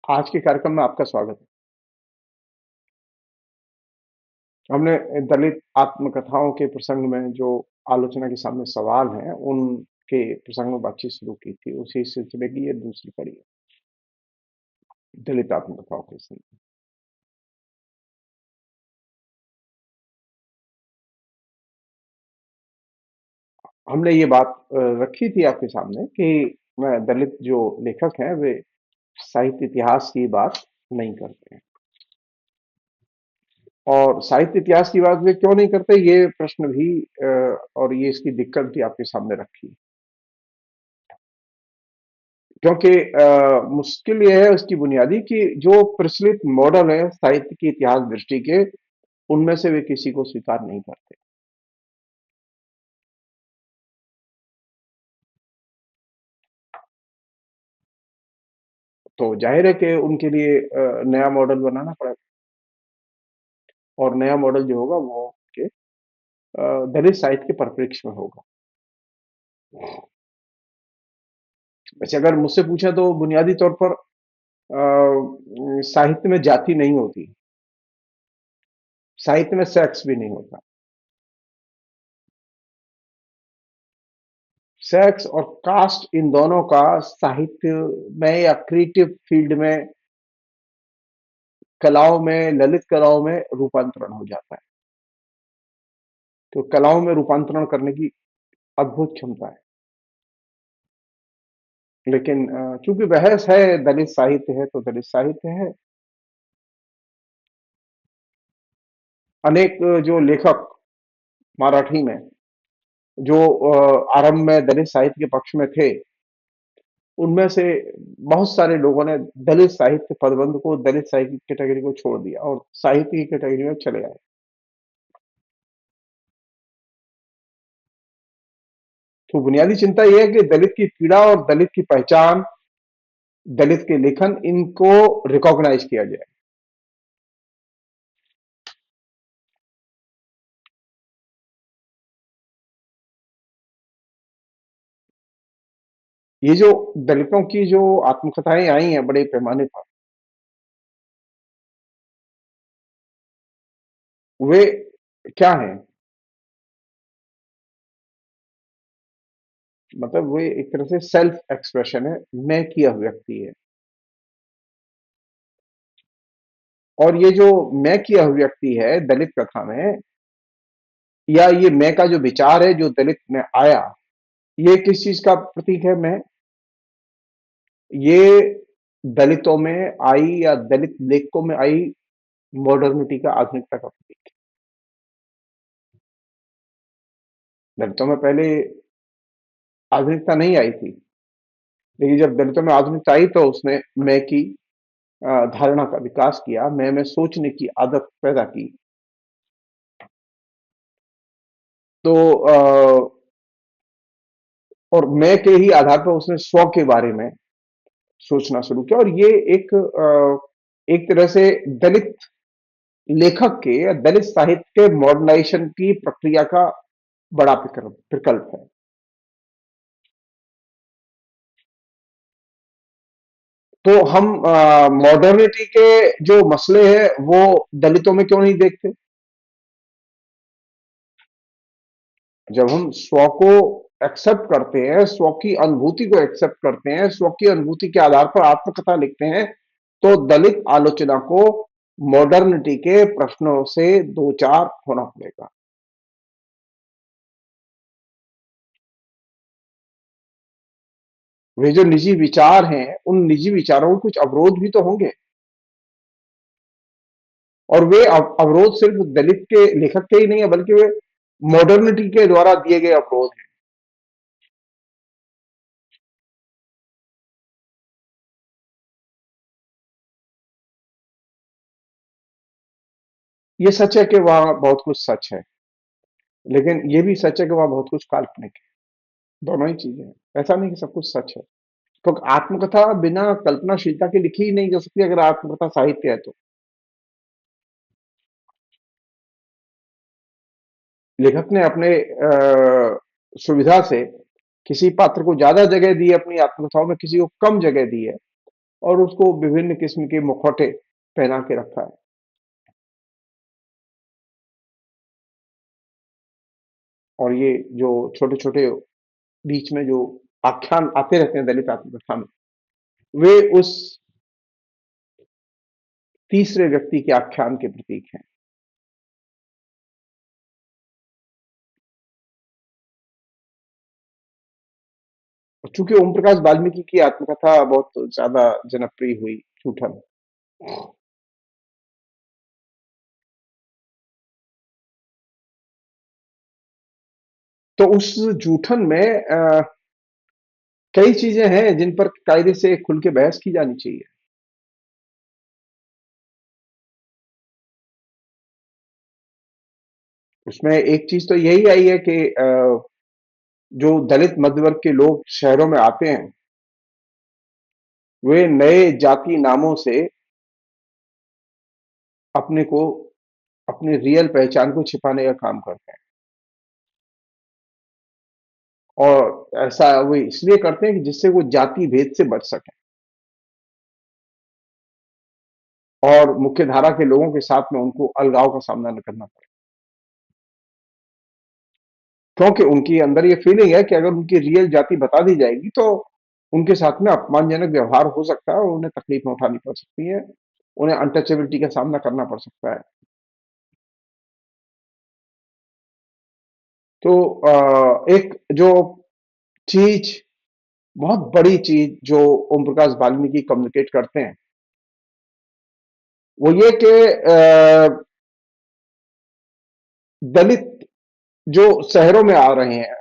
आज के कार्यक्रम में आपका स्वागत है। हमने दलित आत्मकथाओं के प्रसंग में जो आलोचना के सामने सवाल हैं, उनके प्रसंग में बातचीत शुरू की थी। उसी सिलसिले की ये दूसरी कड़ी है, दलित आत्मकथाओं के संग। हमने ये बात रखी थी आपके सामने कि दलित जो लेखक हैं, वे साहित्य इतिहास की बात नहीं करते हैं। और साहित्य इतिहास की बात वे क्यों नहीं करते, ये प्रश्न भी और ये इसकी दिक्कत भी आपके सामने रखी। क्योंकि मुश्किल ये है उसकी बुनियादी कि जो प्रचलित मॉडल है साहित्य की इतिहास दृष्टि के, उनमें से वे किसी को स्वीकार नहीं करते। तो जाहिर है कि उनके लिए नया मॉडल बनाना पड़ेगा। और नया मॉडल जो होगा वो के दलित साहित्य के परिप्रेक्ष्य में होगा। वैसे अगर मुझसे पूछा तो बुनियादी तौर पर साहित्य में जाति नहीं होती, साहित्य में सेक्स भी नहीं होता। सेक्स और कास्ट, इन दोनों का साहित्य में या क्रिएटिव फील्ड में, कलाओं में, ललित कलाओं में रूपांतरण हो जाता है। तो कलाओं में रूपांतरण करने की अद्भुत क्षमता है। लेकिन चूंकि बहस है, दलित साहित्य है तो दलित साहित्य है। अनेक जो लेखक मराठी में जो आरंभ में दलित साहित्य के पक्ष में थे, उनमें से बहुत सारे लोगों ने दलित साहित्य पदबंध को, दलित साहित्य की कैटेगरी को छोड़ दिया और साहित्य की कैटेगरी में चले आए। तो बुनियादी चिंता यह है कि दलित की पीड़ा और दलित की पहचान, दलित के लेखन, इनको रिकॉग्नाइज किया जाए। ये जो दलितों की जो आत्मकथाएं आई हैं बड़े पैमाने पर, वे क्या हैं? मतलब वे एक तरह से सेल्फ एक्सप्रेशन है, मैं की अभिव्यक्ति है। और ये जो मैं की अभिव्यक्ति है दलित कथा में, या ये मैं का जो विचार है जो दलित में आया, ये किस चीज का प्रतीक है? मैं, ये दलितों में आई या दलित लेखकों में आई मॉडर्निटी का, आधुनिकता का प्रतीक है। दलितों में पहले आधुनिकता नहीं आई थी, लेकिन जब दलितों में आधुनिकता आई तो उसने मैं की धारणा का विकास किया, मैं में सोचने की आदत पैदा की। तो और मैं के ही आधार पर उसने स्व के बारे में सोचना शुरू किया। और ये एक तरह से दलित लेखक के या दलित साहित्य के मॉडर्नाइजेशन की प्रक्रिया का बड़ा विकल्प है। तो हम मॉडर्निटी के जो मसले हैं वो दलितों में क्यों नहीं देखते? जब हम स्व को एक्सेप्ट करते हैं, स्व की अनुभूति को एक्सेप्ट करते हैं, स्व की अनुभूति के आधार पर आत्मकथा लिखते हैं, तो दलित आलोचना को मॉडर्निटी के प्रश्नों से दो चार होना पड़ेगा। वे जो निजी विचार हैं, उन निजी विचारों में कुछ अवरोध भी तो होंगे। और वे अवरोध सिर्फ दलित के लेखक के ही नहीं है, बल्कि वे मॉडर्निटी के द्वारा दिए गए अवरोध हैं। ये सच है कि वहां बहुत कुछ सच है, लेकिन ये भी सच है कि वहां बहुत कुछ काल्पनिक है। दोनों ही चीजें हैं। ऐसा नहीं कि सब कुछ सच है। तो आत्मकथा बिना कल्पनाशीलता के लिखी ही नहीं जा सकती, अगर आत्मकथा साहित्य है तो। लेखक ने अपने सुविधा से किसी पात्र को ज्यादा जगह दी है अपनी आत्मकथाओं में, किसी को कम जगह दी है। और उसको विभिन्न किस्म के मुखौटे पहना के रखा है। और ये जो छोटे-छोटे बीच में जो आख्यान आते रहते हैं दलित आत्मकथा में, वे उस तीसरे व्यक्ति के आख्यान के प्रतीक हैं। चूंकि ओम प्रकाश वाल्मीकि की आत्मकथा बहुत ज्यादा जनप्रिय हुई, जूठन, तो उस जूठन में कई चीजें हैं जिन पर कायदे से खुल के बहस की जानी चाहिए। उसमें एक चीज तो यही आई है कि जो दलित मध्यवर्ग के लोग शहरों में आते हैं, वे नए जाति नामों से अपने को, अपनी रियल पहचान को छिपाने का काम करते हैं। और ऐसा वो इसलिए करते हैं कि जिससे वो जाति भेद से बच सकें और मुख्य धारा के लोगों के साथ में उनको अलगाव का सामना न करना पड़े। क्योंकि उनकी अंदर ये फीलिंग है कि अगर उनकी रियल जाति बता दी जाएगी तो उनके साथ में अपमानजनक व्यवहार हो सकता है और उन्हें तकलीफें उठानी पड़ सकती है, उन्हें अनटचेबिलिटी का सामना करना पड़ सकता है। तो एक जो चीज, बहुत बड़ी चीज जो ओम प्रकाश वाल्मीकि कम्युनिकेट करते हैं, वो ये कि दलित जो शहरों में आ रहे हैं,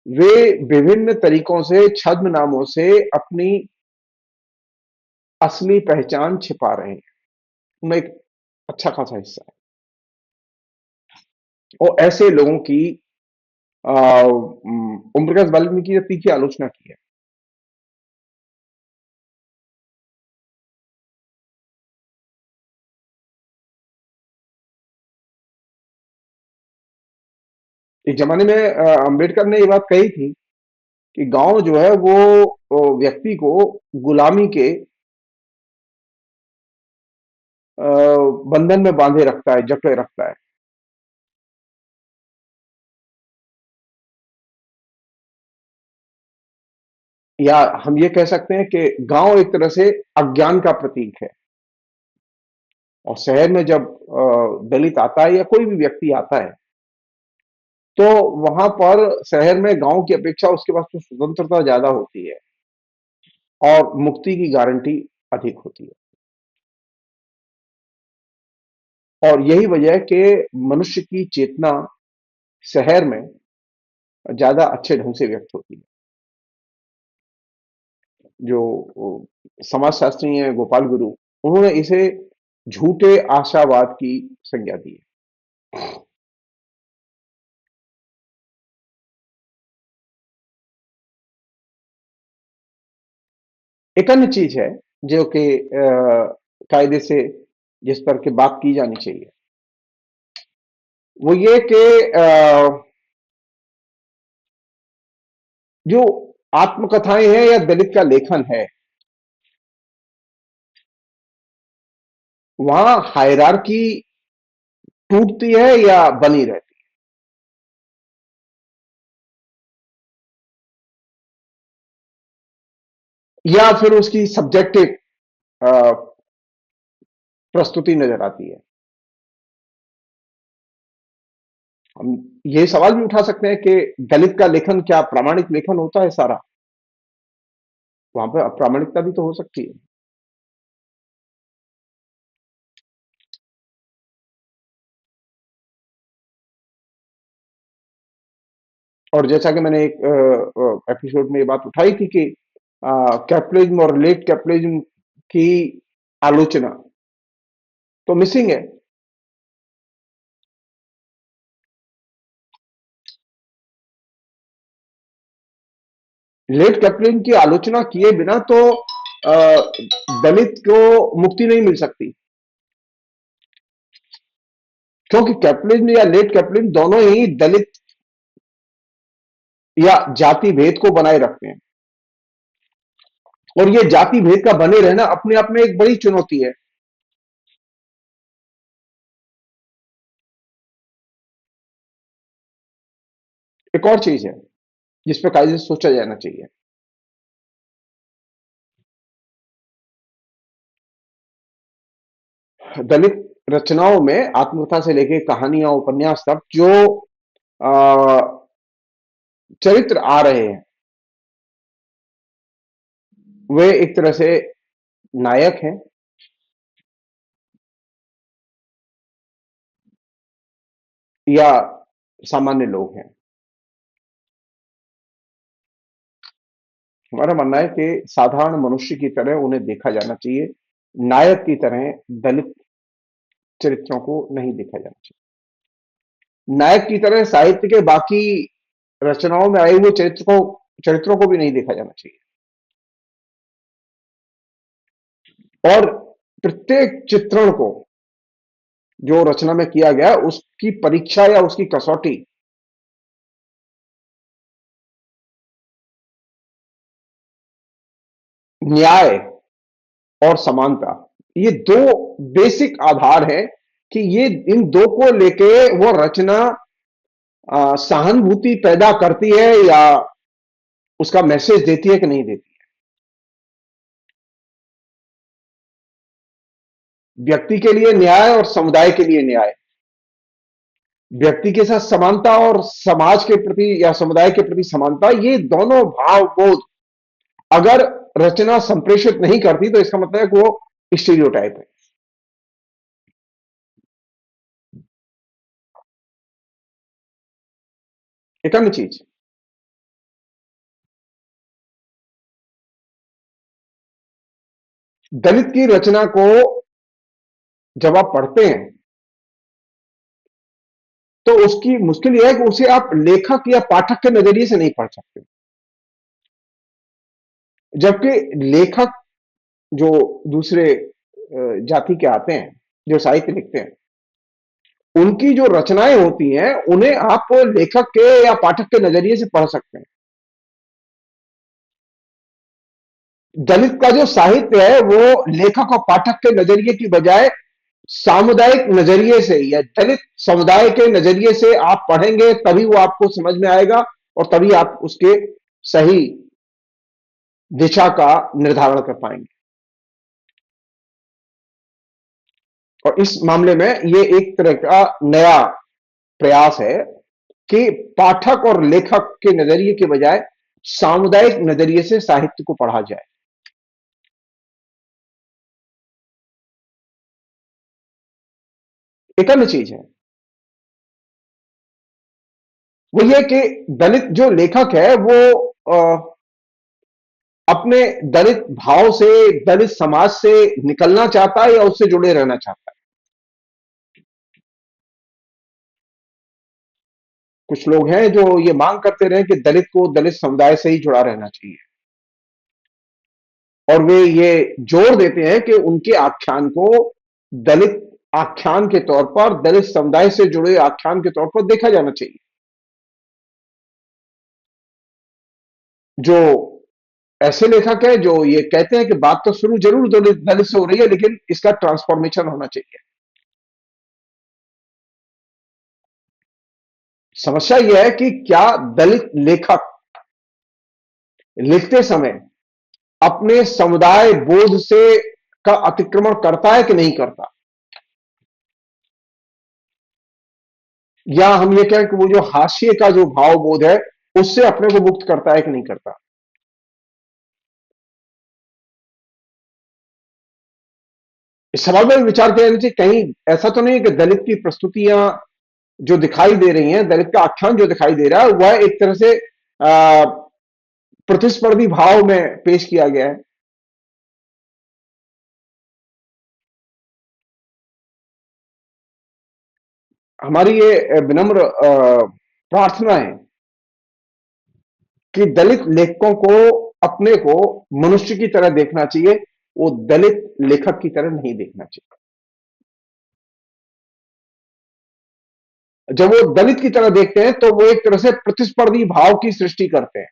वे विभिन्न तरीकों से, छद्म नामों से अपनी असली पहचान छिपा रहे हैं। उनमें एक अच्छा खासा हिस्सा है और ऐसे लोगों की ओम प्रकाश वाल्मीकि ने तीखी आलोचना की है। एक जमाने में अंबेडकर ने ये बात कही थी कि गांव जो है वो व्यक्ति को गुलामी के बंधन में बांधे रखता है, जकड़े रखता है। या हम ये कह सकते हैं कि गांव एक तरह से अज्ञान का प्रतीक है और शहर में जब दलित आता है या कोई भी व्यक्ति आता है, तो वहां पर शहर में गांव की अपेक्षा उसके पास तो स्वतंत्रता ज्यादा होती है और मुक्ति की गारंटी अधिक होती है। और यही वजह है कि मनुष्य की चेतना शहर में ज्यादा अच्छे ढंग से व्यक्त होती है। जो समाजशास्त्री हैं गोपाल गुरु, उन्होंने इसे झूठे आशावाद की संज्ञा दी है। एक अन्य चीज है जो कि कायदे से जिस पर के बात की जानी चाहिए, वो ये कि जो आत्मकथाएं हैं या दलित का लेखन है, वहां हायरार्की टूटती है या बनी रहती है, या फिर उसकी सब्जेक्टिव प्रस्तुति नजर आती है। हम ये सवाल भी उठा सकते हैं कि दलित का लेखन क्या प्रामाणिक लेखन होता है सारा? वहां पर अप्रामाणिकता भी तो हो सकती है। और जैसा कि मैंने एक एपिसोड में ये बात उठाई थी कि कैपिटलिज्म और लेट कैपिटलिज्म की आलोचना तो मिसिंग है। लेट कैपिटलिज्म की आलोचना किए बिना तो दलित को मुक्ति नहीं मिल सकती, क्योंकि कैपिटलिज्म या लेट कैपिटलिज्म दोनों ही दलित या जाति भेद को बनाए रखते हैं। और ये जाति भेद का बने रहना अपने आप में एक बड़ी चुनौती है। एक और चीज है जिस पर कायदे से सोचा जाना चाहिए। दलित रचनाओं में आत्मकथा से लेके कहानियां, उपन्यास तक जो आ, चरित्र आ रहे हैं, वे एक तरह से नायक हैं या सामान्य लोग हैं। हमारा मानना है कि साधारण मनुष्य की तरह उन्हें देखा जाना चाहिए, नायक की तरह दलित चरित्रों को नहीं देखा जाना चाहिए। नायक की तरह साहित्य के बाकी रचनाओं में आए हुए चरित्रों को भी नहीं देखा जाना चाहिए। और प्रत्येक चित्रण को जो रचना में किया गया उसकी परीक्षा या उसकी कसौटी न्याय और समानता, ये दो बेसिक आधार है कि ये इन दो को लेके वो रचना सहानुभूति पैदा करती है या उसका मैसेज देती है कि नहीं देती। व्यक्ति के लिए न्याय और समुदाय के लिए न्याय, व्यक्ति के साथ समानता और समाज के प्रति या समुदाय के प्रति समानता, ये दोनों भाव बोध अगर रचना संप्रेषित नहीं करती तो इसका मतलब है कि वो स्टीरियोटाइप है। एक अन्य चीज, दलित की रचना को जब आप पढ़ते हैं तो उसकी मुश्किल यह है कि उसे आप लेखक या पाठक के नजरिए से नहीं पढ़ सकते। जबकि लेखक जो दूसरे जाति के आते हैं, जो साहित्य लिखते हैं, उनकी जो रचनाएं होती हैं उन्हें आप लेखक के या पाठक के नजरिए से पढ़ सकते हैं। दलित का जो साहित्य है वो लेखक और पाठक के नजरिए की बजाय सामुदायिक नजरिए से या दलित समुदाय के नजरिए से आप पढ़ेंगे तभी वो आपको समझ में आएगा और तभी आप उसके सही दिशा का निर्धारण कर पाएंगे। और इस मामले में ये एक तरह का नया प्रयास है कि पाठक और लेखक के नजरिए के बजाय सामुदायिक नजरिए से साहित्य को पढ़ा जाए। एक अन्य चीज है वो ये कि दलित जो लेखक है वो अपने दलित भाव से, दलित समाज से निकलना चाहता है या उससे जुड़े रहना चाहता है। कुछ लोग हैं जो ये मांग करते रहे कि दलित को दलित समुदाय से ही जुड़ा रहना चाहिए, और वे ये जोर देते हैं कि उनके आख्यान को दलित आख्यान के तौर पर, दलित समुदाय से जुड़े आख्यान के तौर पर देखा जाना चाहिए। जो ऐसे लेखक हैं जो ये कहते हैं कि बात तो शुरू जरूर दलित दलित से हो रही है लेकिन इसका ट्रांसफॉर्मेशन होना चाहिए। समस्या यह है कि क्या दलित लेखक लिखते समय अपने समुदाय बोध से का अतिक्रमण करता है कि नहीं करता, या हम ये कहें कि वो जो हाशिए का जो भाव बोध है उससे अपने को मुक्त करता है कि नहीं करता। इस सवाल में विचार किया जाना चाहिए, कहीं ऐसा तो नहीं है कि दलित की प्रस्तुतियां जो दिखाई दे रही हैं, दलित का आख्यान जो दिखाई दे रहा है वह एक तरह से प्रतिस्पर्धी भाव में पेश किया गया है। हमारी ये विनम्र प्रार्थना है कि दलित लेखकों को अपने को मनुष्य की तरह देखना चाहिए, वो दलित लेखक की तरह नहीं देखना चाहिए। जब वो दलित की तरह देखते हैं तो वो एक तरह से प्रतिस्पर्धी भाव की सृष्टि करते हैं।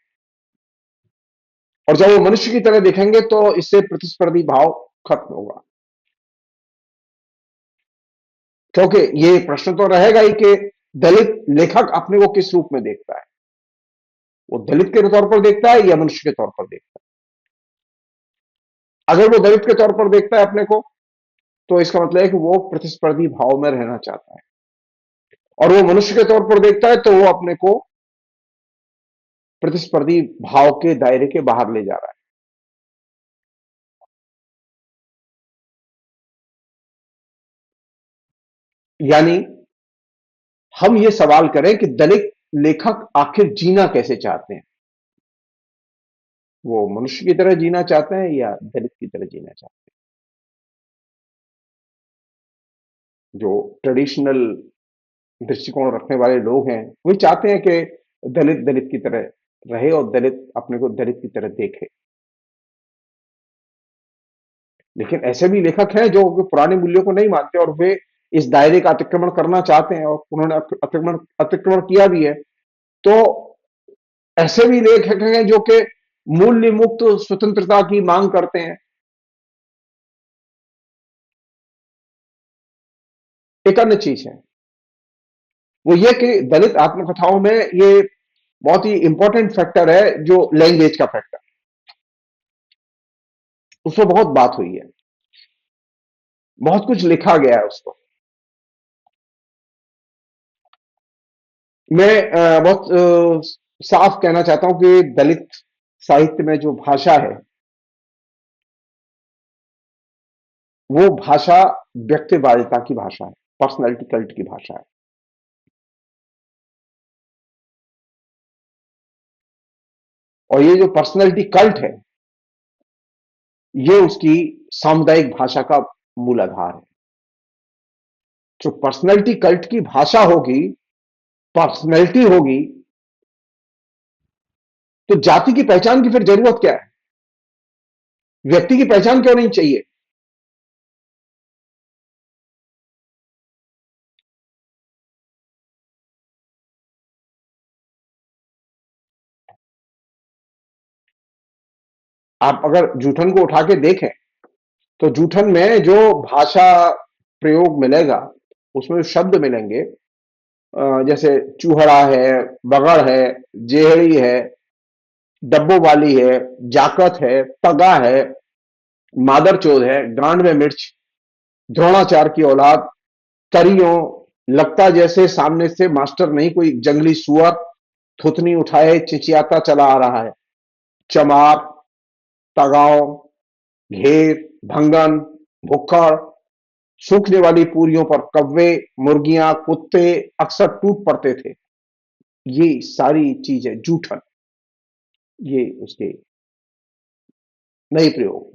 और जब वो मनुष्य की तरह देखेंगे तो इससे प्रतिस्पर्धी भाव खत्म होगा। क्योंकि ये प्रश्न तो रहेगा ही कि दलित लेखक अपने को किस रूप में देखता है। वो दलित के तौर पर देखता है या मनुष्य के तौर पर देखता है। अगर वो दलित के तौर पर देखता है अपने को, तो इसका मतलब है कि वो प्रतिस्पर्धी भाव में रहना चाहता है। और वो मनुष्य के तौर पर देखता है तो वो अपने को प्रतिस्पर्धी भाव के दायरे के बाहर ले जा रहा है। यानी हम ये सवाल करें कि दलित लेखक आखिर जीना कैसे चाहते हैं। वो मनुष्य की तरह जीना चाहते हैं या दलित की तरह जीना चाहते हैं। जो ट्रेडिशनल दृष्टिकोण रखने वाले लोग हैं, वही चाहते हैं कि दलित दलित की तरह रहे और दलित अपने को दलित की तरह देखे। लेकिन ऐसे भी लेखक हैं जो पुराने मूल्यों को नहीं मानते और वे इस दायरे का अतिक्रमण करना चाहते हैं और उन्होंने अतिक्रमण अतिक्रमण किया भी है। तो ऐसे भी लेखक हैं जो कि मूल्य मुक्त स्वतंत्रता की मांग करते हैं। एक अन्य चीज है, वो ये कि दलित आत्मकथाओं में ये बहुत ही इंपॉर्टेंट फैक्टर है जो लैंग्वेज का फैक्टर। उसमें बहुत बात हुई है, बहुत कुछ लिखा गया है उसको। मैं बहुत साफ कहना चाहता हूं कि दलित साहित्य में जो भाषा है, वो भाषा व्यक्तिवादिता की भाषा है, पर्सनैलिटी कल्ट की भाषा है। और ये जो पर्सनैलिटी कल्ट है, ये उसकी सामुदायिक भाषा का मूल आधार है। जो पर्सनैलिटी कल्ट की भाषा होगी, पर्सनैलिटी होगी, तो जाति की पहचान की फिर जरूरत क्या है? व्यक्ति की पहचान क्यों नहीं चाहिए? आप अगर जूठन को उठा के देखें, तो जूठन में जो भाषा प्रयोग मिलेगा, उसमें जो शब्द मिलेंगे, जैसे चूहड़ा है, बगड़ है, जेहड़ी है, डब्बो वाली है, जाकत है, तगा है, मादरचोद है, गांड में मिर्च, द्रोणाचार की औलाद, तरियों, लगता जैसे सामने से मास्टर नहीं कोई जंगली सुअर थुतनी उठाए चिचियाता चला आ रहा है, चमार, तगाओ, घेर, भंगन, भुक्खड़, सूखने वाली पूरियों पर कव्वे, मुर्गियां, कुत्ते अक्सर टूट पड़ते थे। ये सारी चीजें जूठन, ये उसके नए प्रयोग।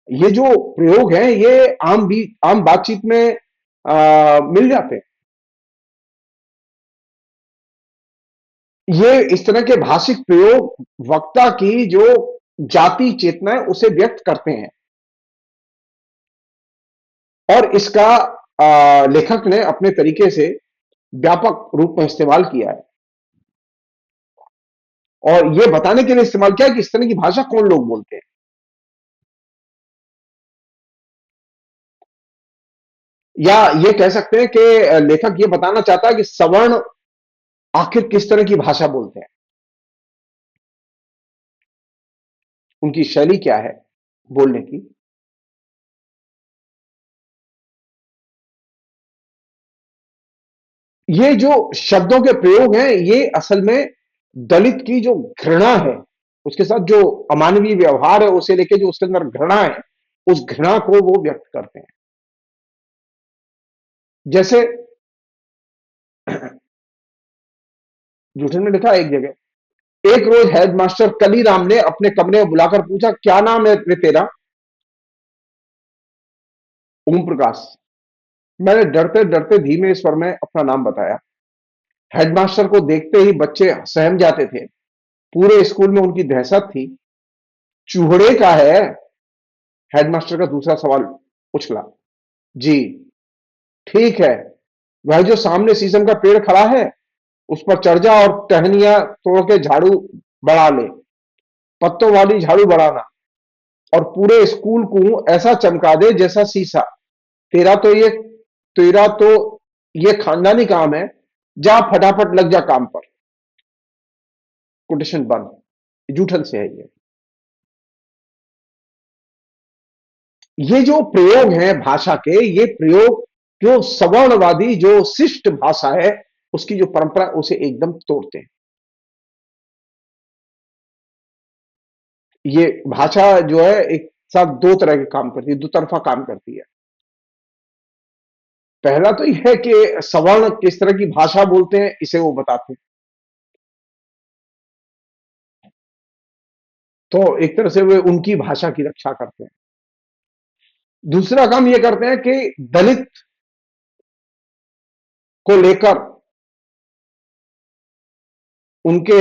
ये जो प्रयोग हैं, ये आम बातचीत में मिल जाते हैं। ये इस तरह के भाषिक प्रयोग वक्ता की जो जाति चेतना है उसे व्यक्त करते हैं। और इसका लेखक ने अपने तरीके से व्यापक रूप में इस्तेमाल किया है और यह बताने के लिए इस्तेमाल किया है कि इस तरह की भाषा कौन लोग बोलते हैं। या ये कह सकते हैं कि लेखक ये बताना चाहता है कि सवर्ण आखिर किस तरह की भाषा बोलते हैं, उनकी शैली क्या है बोलने की। ये जो शब्दों के प्रयोग हैं, ये असल में दलित की जो घृणा है, उसके साथ जो अमानवीय व्यवहार है, उसे लेके जो उसके अंदर घृणा है, उस घृणा को वो व्यक्त करते हैं। जैसे जूठन ने लिखा है एक जगह, एक रोज हेडमास्टर कलीराम ने अपने कमरे में बुलाकर पूछा, क्या नाम है रे तेरा? ओम प्रकाश। मैंने डरते डरते धीमे स्वर में अपना नाम बताया। हेडमास्टर को देखते ही बच्चे सहम जाते थे। पूरे स्कूल में उनकी दहशत थी। चूहड़े का है? हेडमास्टर का दूसरा सवाल उछला। जी। ठीक है, वह जो सामने शीशम का पेड़ खड़ा है, उस पर चढ़ जा और टहनियां तोड़ के झाड़ू बढ़ा ले, पत्तों वाली झाड़ू बढ़ाना, और पूरे स्कूल को ऐसा चमका दे जैसा शीशा। तेरा तो ये तेरा तो ये खानदानी काम है, जा फटाफट लग जा काम पर। कोटेशन बंद। जूठन से है ये जो प्रयोग है भाषा के, ये प्रयोग जो सवर्णवादी जो शिष्ट भाषा है उसकी जो परंपरा, उसे एकदम तोड़ते हैं। ये भाषा जो है एक साथ दो तरह के काम करती है, दो तरफा काम करती है। पहला तो यह है कि सवर्ण किस तरह की भाषा बोलते हैं, इसे वो बताते हैं। तो एक तरह से वे उनकी भाषा की रक्षा करते हैं। दूसरा काम ये करते हैं कि दलित को लेकर उनके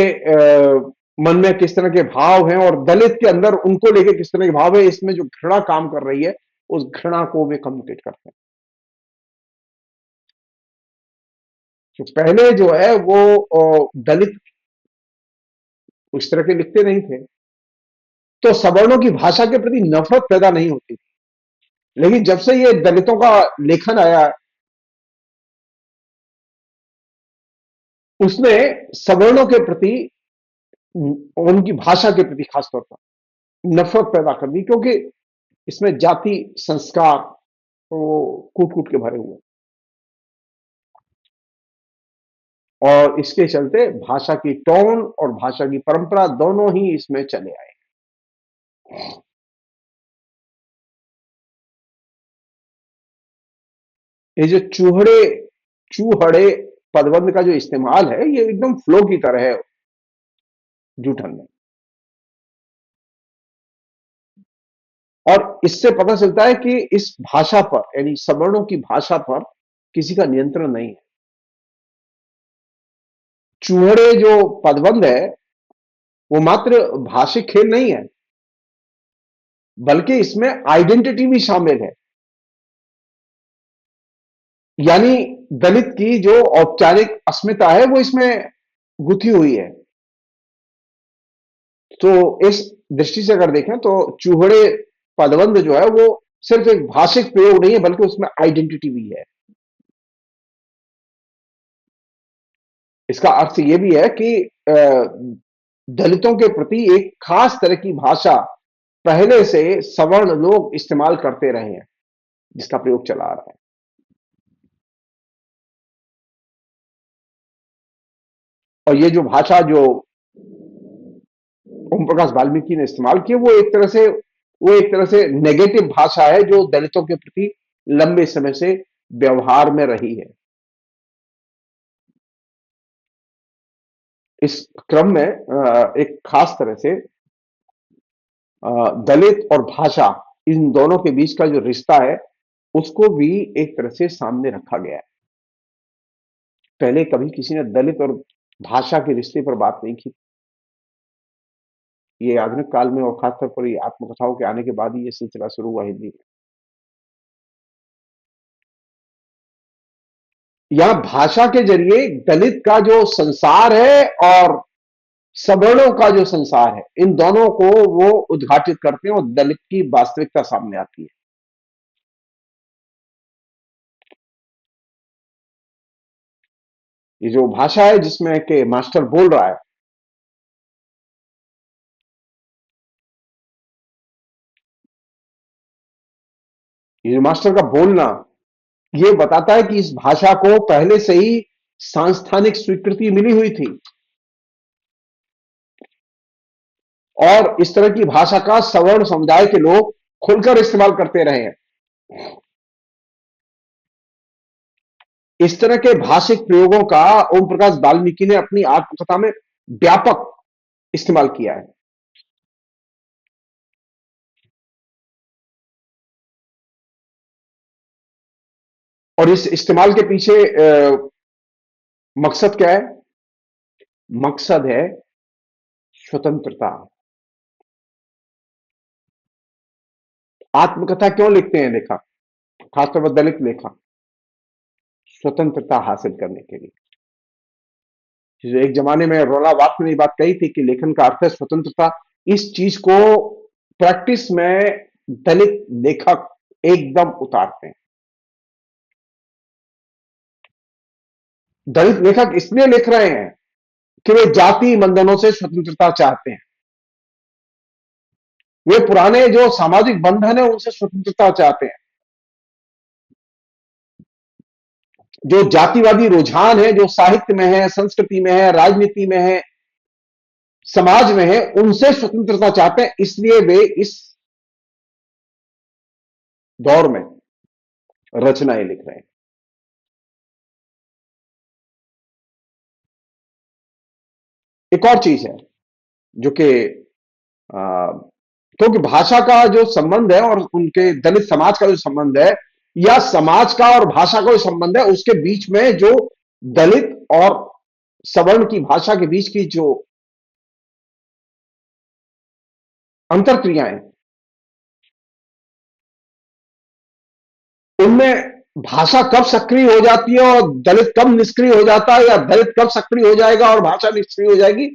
मन में किस तरह के भाव हैं, और दलित के अंदर उनको लेकर किस तरह के भाव है, इसमें जो घृणा काम कर रही है, उस घृणा को वे कम्युनिकेट करते हैं। तो पहले जो है वो दलित उस तरह के लिखते नहीं थे, तो सवर्णों की भाषा के प्रति नफरत पैदा नहीं होती थी। लेकिन जब से ये दलितों का लेखन आया, उसने सवर्णों के प्रति, उनकी भाषा के प्रति खासतौर पर नफरत पैदा कर दी, क्योंकि इसमें जाति संस्कार वो कूट कूट के भरे हुए, और इसके चलते भाषा की टोन और भाषा की परंपरा दोनों ही इसमें चले आए। ये जो चूहड़े पदबंध का जो इस्तेमाल है, ये एकदम फ्लो की तरह है जूठन में। और इससे पता चलता है कि इस भाषा पर, यानी सवर्णों की भाषा पर किसी का नियंत्रण नहीं है। चूहड़े जो पदबंध है वो मात्र भाषिक खेल नहीं है, बल्कि इसमें आइडेंटिटी भी शामिल है। यानी दलित की जो औपचारिक अस्मिता है वो इसमें गुथी हुई है। तो इस दृष्टि से अगर देखें तो चूहड़े पदबंध जो है वो सिर्फ एक भाषिक प्रयोग नहीं है, बल्कि उसमें आइडेंटिटी भी है। इसका अर्थ ये भी है कि दलितों के प्रति एक खास तरह की भाषा पहले से सवर्ण लोग इस्तेमाल करते रहे हैं, जिसका प्रयोग चला आ रहा है। और ये जो भाषा जो ओम प्रकाश वाल्मीकि ने इस्तेमाल की, वो एक तरह से नेगेटिव भाषा है जो दलितों के प्रति लंबे समय से व्यवहार में रही है। इस क्रम में एक खास तरह से दलित और भाषा, इन दोनों के बीच का जो रिश्ता है उसको भी एक तरह से सामने रखा गया है। पहले कभी किसी ने दलित और भाषा के रिश्ते पर बात नहीं की। ये आधुनिक काल में और खासतौर पर ये आत्मकथाओं के आने के बाद ही ये सिलसिला शुरू हुआ हिंदी में। यहां भाषा के जरिए दलित का जो संसार है और सवर्णों का जो संसार है, इन दोनों को वो उद्घाटित करते हैं और दलित की वास्तविकता सामने आती है। ये जो भाषा है जिसमें के मास्टर बोल रहा है, ये जो मास्टर का बोलना, ये बताता है कि इस भाषा को पहले से ही सांस्थानिक स्वीकृति मिली हुई थी, और इस तरह की भाषा का सवर्ण समुदाय के लोग खुलकर इस्तेमाल करते रहे हैं। इस तरह के भाषिक प्रयोगों का ओम प्रकाश वाल्मीकि ने अपनी आत्मकथा में व्यापक इस्तेमाल किया है। और इस इस्तेमाल के पीछे मकसद क्या है? मकसद है स्वतंत्रता। आत्मकथा क्यों लिखते हैं लेखक, खासतौर पर दलित लेखक? स्वतंत्रता हासिल करने के लिए। एक जमाने में रोला बार्थ ने ये बात कही थी कि लेखन का अर्थ है स्वतंत्रता। इस चीज को प्रैक्टिस में दलित लेखक एकदम उतारते हैं। दलित लेखक इसलिए लिख रहे हैं कि वे जाति बंधनों से स्वतंत्रता चाहते हैं। वे पुराने जो सामाजिक बंधन है उनसे स्वतंत्रता चाहते हैं। जो जातिवादी रुझान है, जो साहित्य में है, संस्कृति में है, राजनीति में है, समाज में है, उनसे स्वतंत्रता चाहते हैं। इसलिए वे इस दौर में रचनाएं लिख रहे हैं। एक और चीज है जो कि क्योंकि भाषा का जो संबंध है और उनके दलित समाज का जो संबंध है, या समाज का और भाषा का जो संबंध है, उसके बीच में जो दलित और सवर्ण की भाषा के बीच की जो अंतर क्रियाएं, उनमें भाषा कब सक्रिय हो जाती है और दलित कब निष्क्रिय हो जाता है, या दलित कब सक्रिय हो जाएगा और भाषा निष्क्रिय हो जाएगी,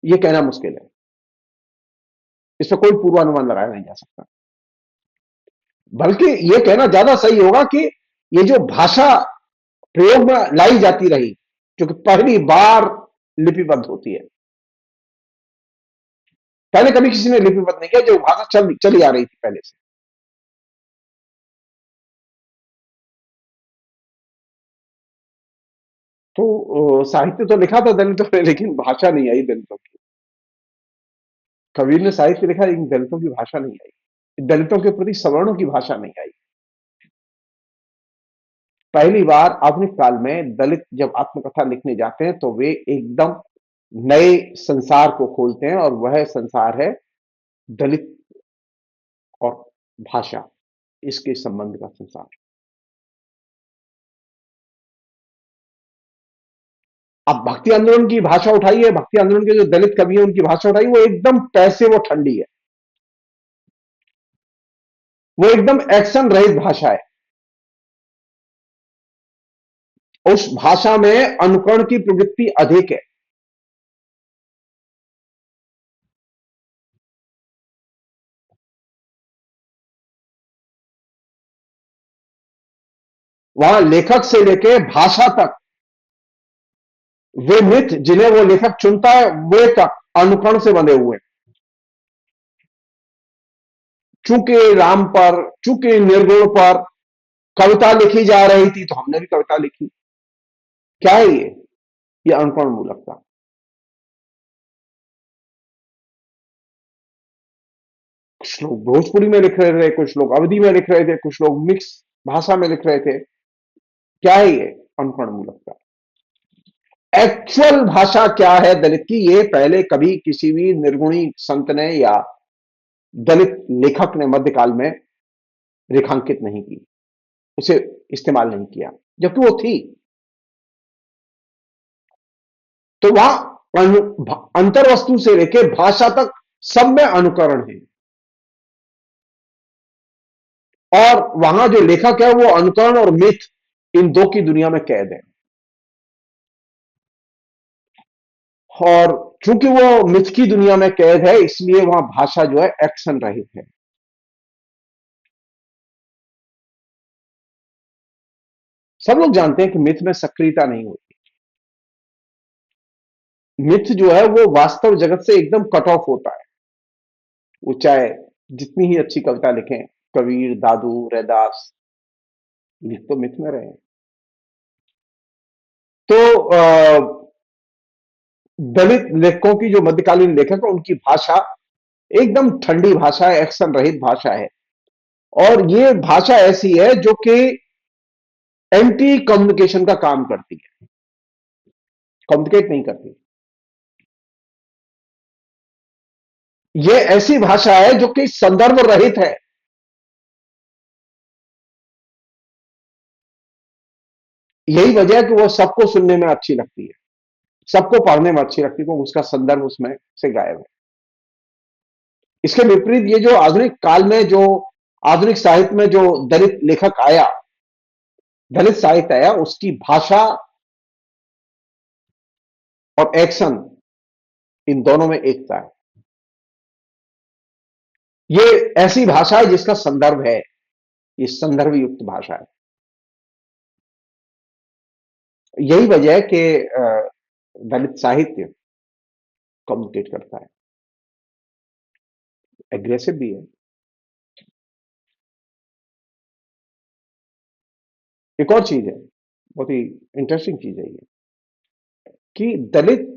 यह कहना मुश्किल है। इस पर कोई पूर्वानुमान लगाया नहीं जा सकता। बल्कि यह कहना ज्यादा सही होगा कि ये जो भाषा प्रयोग में लाई जाती रही, जो कि पहली बार लिपिबद्ध होती है, पहले कभी किसी ने लिपिबद्ध नहीं किया, जो भाषा चली आ रही थी पहले से। तो साहित्य तो लिखा था दलितों ने, लेकिन भाषा नहीं आई दलितों की। कबीर ने साहित्य लिखा, लेकिन दलितों की भाषा नहीं आई, दलितों के प्रति सवर्णों की भाषा नहीं आई। पहली बार आधुनिक काल में दलित जब आत्मकथा लिखने जाते हैं तो वे एकदम नए संसार को खोलते हैं, और वह संसार है दलित और भाषा, इसके संबंध का संसार। अब भक्ति आंदोलन की भाषा उठाइए, भक्ति आंदोलन के जो दलित कवि हैं उनकी भाषा उठाइए, वो एकदम पैसे, वो ठंडी है, वो एकदम एक्शन रहित भाषा है। उस भाषा में अनुकरण की प्रवृत्ति अधिक है। वहां लेखक से लेके भाषा तक, वे मिथ जिन्हें वो लेखक चुनता है, वे तक अनुकरण से बंधे हुए हैं। चूंकि राम पर, चूंकि निर्गुण पर कविता लिखी जा रही थी तो हमने भी कविता लिखी। क्या है ये अनुकरण मूलकता। कुछ लोग भोजपुरी में लिख रहे थे, कुछ लोग अवधी में लिख रहे थे, कुछ लोग मिक्स भाषा में लिख रहे थे। क्या है ये अनुकरण मूलकता। एक्चुअल भाषा क्या है दलित की, ये पहले कभी किसी भी निर्गुणी संत ने या दलित लेखक ने मध्यकाल में रेखांकित नहीं की, उसे इस्तेमाल नहीं किया, जबकि वो थी। तो वहां अंतर वस्तु से लेकर भाषा तक सब में अनुकरण है, और वहां जो लेखक है वो अनुकरण और मिथ, इन दो की दुनिया में कैद है। और चूंकि वो मिथ की दुनिया में कैद है, इसलिए वहां भाषा जो है एक्शन रहित है। सब लोग जानते हैं कि मिथ में सक्रियता नहीं होती। मिथ जो है वो वास्तव जगत से एकदम कट ऑफ होता है। वो चाहे जितनी ही अच्छी कविता लिखें, कबीर, दादू, रैदास, लिख तो मिथ में रहे हैं। तो दलित लेखकों की जो मध्यकालीन लेखक है, उनकी भाषा एकदम ठंडी भाषा है, एक्शन रहित भाषा है। और ये भाषा ऐसी है जो कि एंटी कम्युनिकेशन का काम करती है, कम्युनिकेट नहीं करती। ये ऐसी भाषा है जो कि संदर्भ रहित है। यही वजह है कि वो सबको सुनने में अच्छी लगती है, सबको पढ़ने में अच्छी लगती है, क्योंकि उसका संदर्भ उसमें से गायब है। इसके विपरीत ये जो आधुनिक काल में जो आधुनिक साहित्य में जो दलित लेखक आया, दलित साहित्य आया, उसकी भाषा और एक्शन, इन दोनों में एकता है। ये ऐसी भाषा है जिसका संदर्भ है, ये संदर्भ युक्त भाषा है। यही वजह है कि दलित साहित्य कम्युनिकेट करता है, एग्रेसिव भी है। एक और चीज है, बहुत ही इंटरेस्टिंग चीज है ये, कि दलित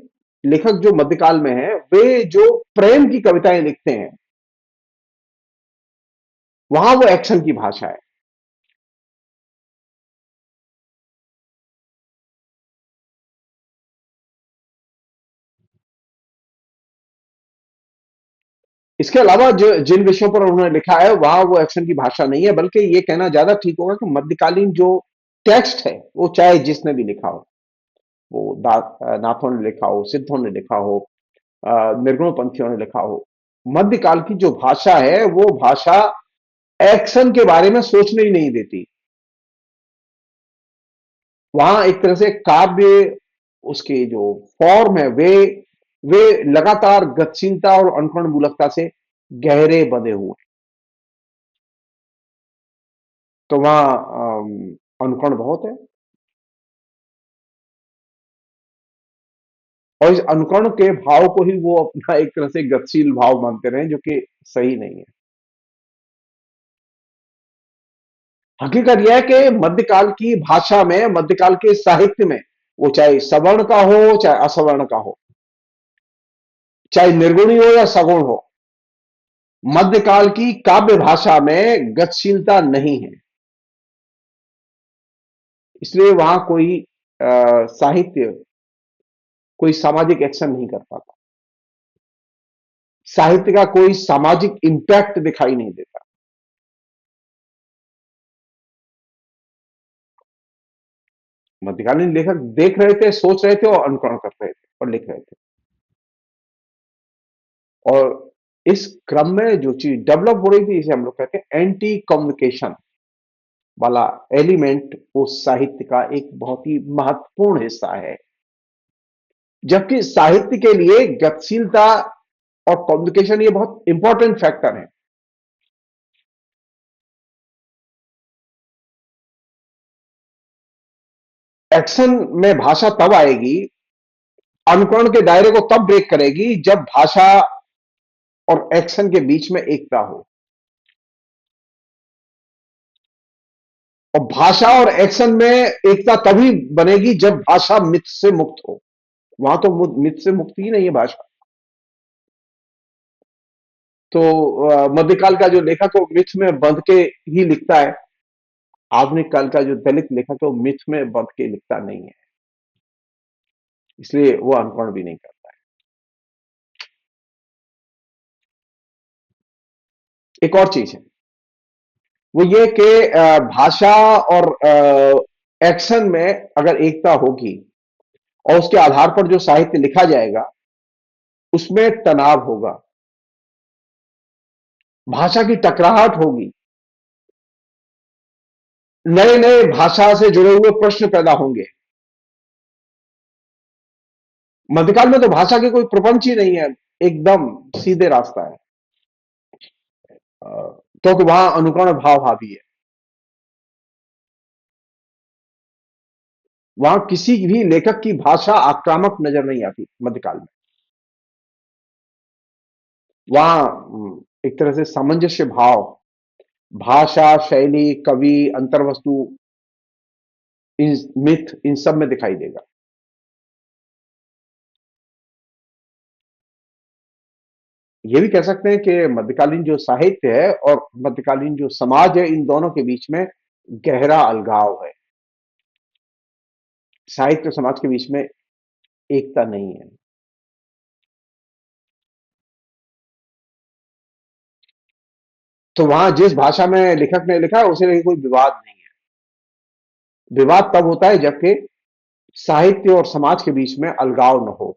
लेखक जो मध्यकाल में हैं, वे जो प्रेम की कविताएं लिखते हैं, वहां वो एक्शन की भाषा है। इसके अलावा जो जिन विषयों पर उन्होंने लिखा है, वहां वो एक्शन की भाषा नहीं है, बल्कि ये कहना ज्यादा ठीक होगा कि मध्यकालीन जो टेक्स्ट है, वो चाहे जिसने भी लिखा हो, वो नाथों ने लिखा हो, सिद्धों ने लिखा हो, निर्गुण पंथियों ने लिखा हो, मध्यकाल की जो भाषा है, वो भाषा एक्शन के बारे में सोचने ही नहीं देती। वहां एक तरह से काव्य, उसके जो फॉर्म है, वे लगातार गतिशीलता और अनुकरण मूलकता से गहरे बंधे हुए हैं। तो वहां अनुकरण बहुत है, और इस अनुकरण के भाव को ही वो अपना एक तरह से गतिशील भाव मानते रहे, जो कि सही नहीं है। हकीकत यह है कि मध्यकाल की भाषा में, मध्यकाल के साहित्य में, वो चाहे सवर्ण का हो चाहे असवर्ण का हो, चाहे निर्गुणी हो या सगुण हो, मध्यकाल की काव्य भाषा में गतिशीलता नहीं है। इसलिए वहां कोई साहित्य कोई सामाजिक एक्शन नहीं कर पाता, साहित्य का कोई सामाजिक इंपैक्ट दिखाई नहीं देता। मध्यकालीन लेखक देख रहे थे, सोच रहे थे और अनुकरण कर रहे थे और लिख रहे थे। और इस क्रम में जो चीज डेवलप हो रही थी, इसे हम लोग कहते हैं एंटी कम्युनिकेशन वाला एलिमेंट, उस साहित्य का एक बहुत ही महत्वपूर्ण हिस्सा है। जबकि साहित्य के लिए गतिशीलता और कम्युनिकेशन ये बहुत इंपॉर्टेंट फैक्टर है। एक्शन में भाषा तब आएगी, अनुकरण के दायरे को तब ब्रेक करेगी, जब भाषा और एक्शन के बीच में एकता हो। और भाषा और एक्शन में एकता तभी बनेगी जब भाषा मिथ से मुक्त हो। वहां तो मिथ से मुक्त ही नहीं है भाषा। तो मध्यकाल का जो लेखक है वो मिथ में बंध के ही लिखता है। आधुनिक काल का जो दलित लेखक है वो मिथ में बंध के लिखता नहीं है, इसलिए वो अनुकरण भी नहीं करता है। एक और चीज है, वो ये कि भाषा और एक्शन में अगर एकता होगी और उसके आधार पर जो साहित्य लिखा जाएगा, उसमें तनाव होगा, भाषा की टकराहट होगी, नए नए भाषा से जुड़े हुए प्रश्न पैदा होंगे। मध्यकाल में तो भाषा के कोई प्रपंच ही नहीं है, एकदम सीधे रास्ता है। क्योंकि वहां अनुकरण भाव हावी है। वहां किसी भी लेखक की भाषा आक्रामक नजर नहीं आती मध्यकाल में। वहां एक तरह से सामंजस्य भाव, भाषा, शैली, कवि, अंतर्वस्तु, इन मिथ, इन सब में दिखाई देगा। ये भी कह सकते हैं कि मध्यकालीन जो साहित्य है और मध्यकालीन जो समाज है, इन दोनों के बीच में गहरा अलगाव है। साहित्य और समाज के बीच में एकता नहीं है। तो वहां जिस भाषा में लेखक ने लिखा है, उसे लेके कोई विवाद नहीं है। विवाद तब होता है जबकि साहित्य और समाज के बीच में अलगाव न हो।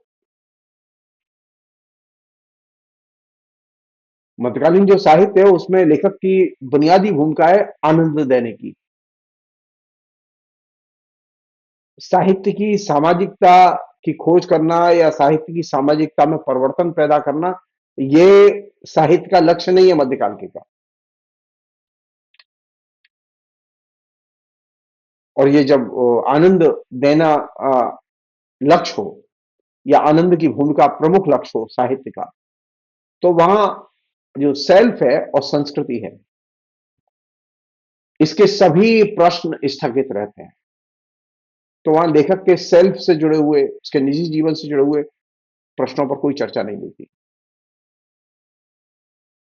मध्यकालीन जो साहित्य है, उसमें लेखक की बुनियादी भूमिका है आनंद देने की। साहित्य की सामाजिकता की खोज करना या साहित्य की सामाजिकता में परिवर्तन पैदा करना, ये साहित्य का लक्ष्य नहीं है मध्यकाल के का। और ये जब आनंद देना लक्ष्य हो या आनंद की भूमिका प्रमुख लक्ष्य हो साहित्य का, तो वहां जो सेल्फ है और संस्कृति है, इसके सभी प्रश्न स्थगित रहते हैं। तो वहां लेखक के सेल्फ से जुड़े हुए, उसके निजी जीवन से जुड़े हुए प्रश्नों पर कोई चर्चा नहीं मिलती।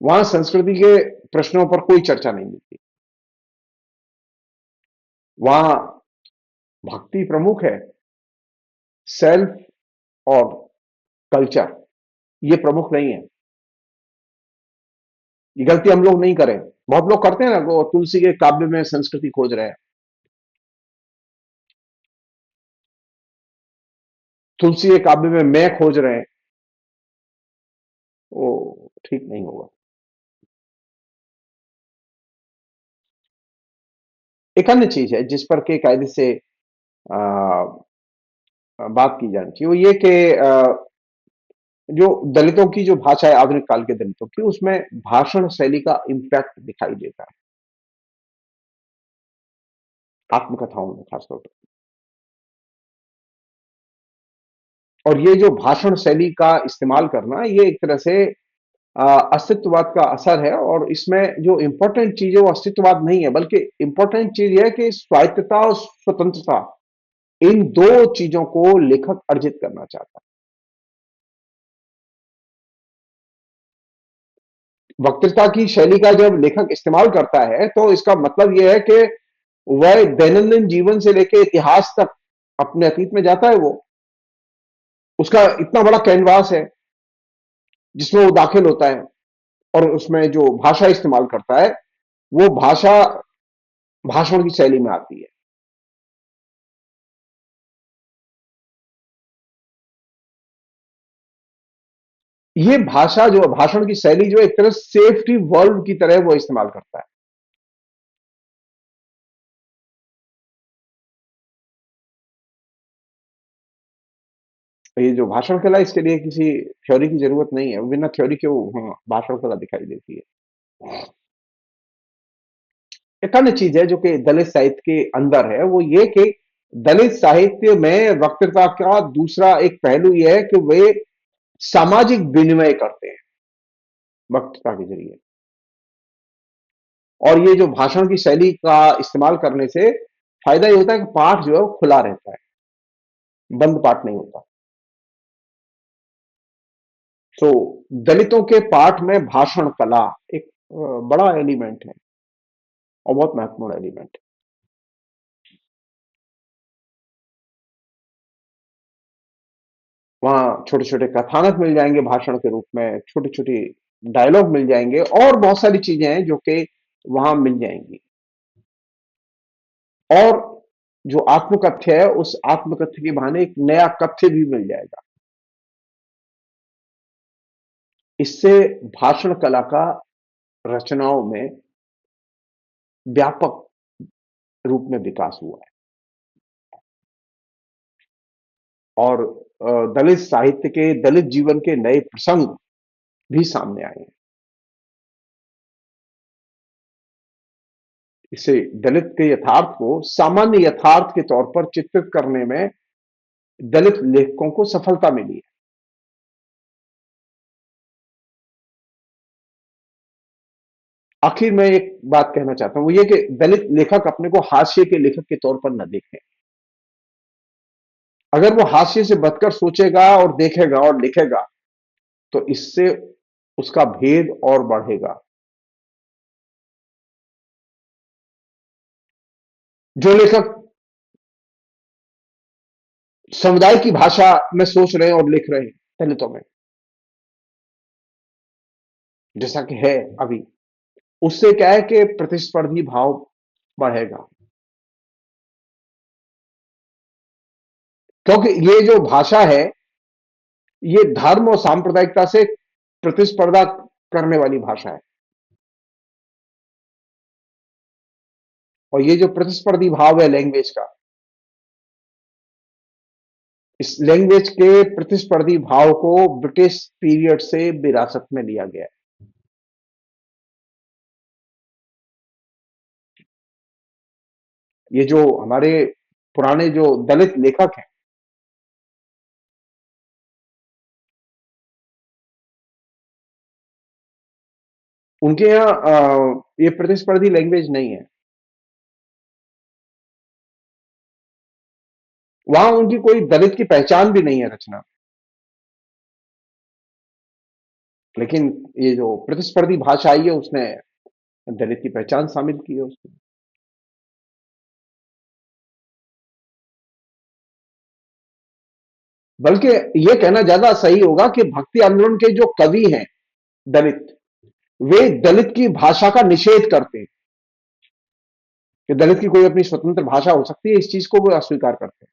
वहां संस्कृति के प्रश्नों पर कोई चर्चा नहीं मिलती। वहां भक्ति प्रमुख है, सेल्फ और कल्चर ये प्रमुख नहीं है। ये गलती हम लोग नहीं करें। बहुत लोग करते हैं ना, वो तुलसी के काव्य में संस्कृति खोज रहे हैं, तुलसी के काव्य में मैं खोज रहे हैं। वो ठीक नहीं होगा। एक अन्य चीज है जिस पर के कायदे से बात की जानी चाहिए, वो ये कि जो दलितों की जो भाषा है, आधुनिक काल के दलितों की, उसमें भाषण शैली का इम्पैक्ट दिखाई देता है, आत्मकथाओं में खासतौर पर। और ये जो भाषण शैली का इस्तेमाल करना, ये एक तरह से अस्तित्ववाद का असर है। और इसमें जो इंपॉर्टेंट चीज है वो अस्तित्ववाद नहीं है, बल्कि इंपॉर्टेंट चीज यह है कि स्वायत्तता और स्वतंत्रता, इन दो चीजों को लेखक अर्जित करना चाहता है। वक्तृता की शैली का जब लेखक इस्तेमाल करता है, तो इसका मतलब यह है कि वह दैनंदिन जीवन से लेकर इतिहास तक अपने अतीत में जाता है। वो उसका इतना बड़ा कैनवास है जिसमें वो दाखिल होता है, और उसमें जो भाषा इस्तेमाल करता है, वो भाषा भाषण की शैली में आती है। ये भाषा जो भाषण की शैली जो एक तरह सेफ्टी वर्ल्ड की तरह वो इस्तेमाल करता है। तो ये जो भाषण कला, इसके लिए किसी थ्योरी की जरूरत नहीं है, बिना थ्योरी के वो भाषण कला दिखाई देती है। एक अन्य चीज है जो कि दलित साहित्य के अंदर है, वो ये कि दलित साहित्य में वक्तृता का दूसरा एक पहलू यह है कि वे सामाजिक विनिमय करते हैं वक्तृता के जरिए। और ये जो भाषण की शैली का इस्तेमाल करने से फायदा ये होता है कि पाठ जो है वो खुला रहता है, बंद पाठ नहीं होता। तो दलितों के पाठ में भाषण कला एक बड़ा एलिमेंट है, और बहुत महत्वपूर्ण एलिमेंट है। वहां छोटे छोटे कथानक मिल जाएंगे भाषण के रूप में, छोटी छोटी डायलॉग मिल जाएंगे, और बहुत सारी चीजें हैं जो कि वहां मिल जाएंगी। और जो आत्मकथ्य है, उस आत्मकथ्य के बहाने एक नया कथ्य भी मिल जाएगा। इससे भाषण कला का रचनाओं में व्यापक रूप में विकास हुआ है। और दलित साहित्य के, दलित जीवन के नए प्रसंग भी सामने आए हैं। इससे दलित के यथार्थ को सामान्य यथार्थ के तौर पर चित्रित करने में दलित लेखकों को सफलता मिली है। आखिर में एक बात कहना चाहता हूं, वो ये कि दलित लेखक अपने को हास्य के लेखक के तौर पर न देखें। अगर वो हास्य से बचकर सोचेगा और देखेगा और लिखेगा, तो इससे उसका भेद और बढ़ेगा। जो लेखक समुदाय की भाषा में सोच रहे हैं और लिख रहे हैं दलितों में, जैसा कि है अभी, उससे क्या है कि प्रतिस्पर्धी भाव बढ़ेगा। क्योंकि ये जो भाषा है, ये धर्म और सांप्रदायिकता से प्रतिस्पर्धा करने वाली भाषा है। और ये जो प्रतिस्पर्धी भाव है लैंग्वेज का, इस लैंग्वेज के प्रतिस्पर्धी भाव को ब्रिटिश पीरियड से विरासत में लिया गया है। ये जो हमारे पुराने जो दलित लेखक हैं, उनके यहाँ ये प्रतिस्पर्धी लैंग्वेज नहीं है। वहां उनकी कोई दलित की पहचान भी नहीं है रचना। लेकिन ये जो प्रतिस्पर्धी भाषा आई है उसने दलित की पहचान शामिल की है उसमें। बल्कि ये कहना ज्यादा सही होगा कि भक्ति आंदोलन के जो कवि हैं दलित, वे दलित की भाषा का निषेध करते हैं कि दलित की कोई अपनी स्वतंत्र भाषा हो सकती है, इस चीज को वो अस्वीकार करते हैं।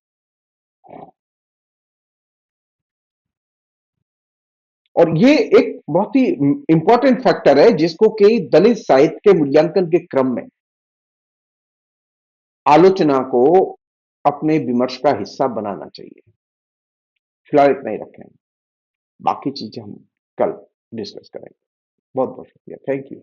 और ये एक बहुत ही इंपॉर्टेंट फैक्टर है जिसको कि दलित साहित्य के मूल्यांकन के क्रम में आलोचना को अपने विमर्श का हिस्सा बनाना चाहिए। फिलहाल इतना ही रखें, बाकी चीजें हम कल डिस्कस करेंगे। बहुत बहुत शुक्रिया, थैंक यू।